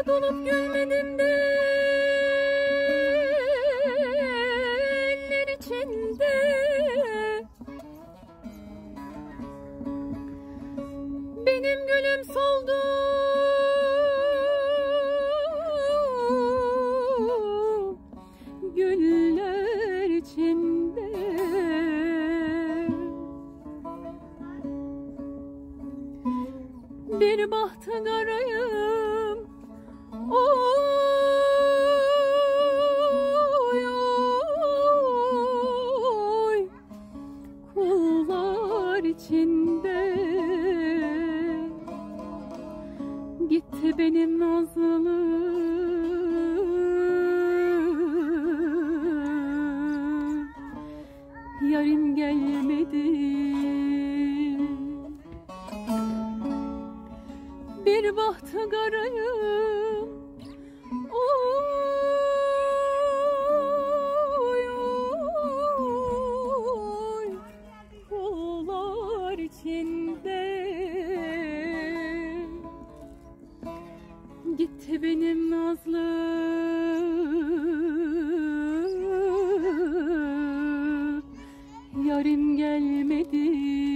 dolup gülmedim de eller içinde. Benim gülüm soldu güller içinde. Bir bahtı garayım, oy oy, kullar içinde. Gitti benim nazlım, yarim gelmedi. Bir bahtı garayım, oy oy, kullar içinde. Gitti benim nazlım, yarim gelmedi.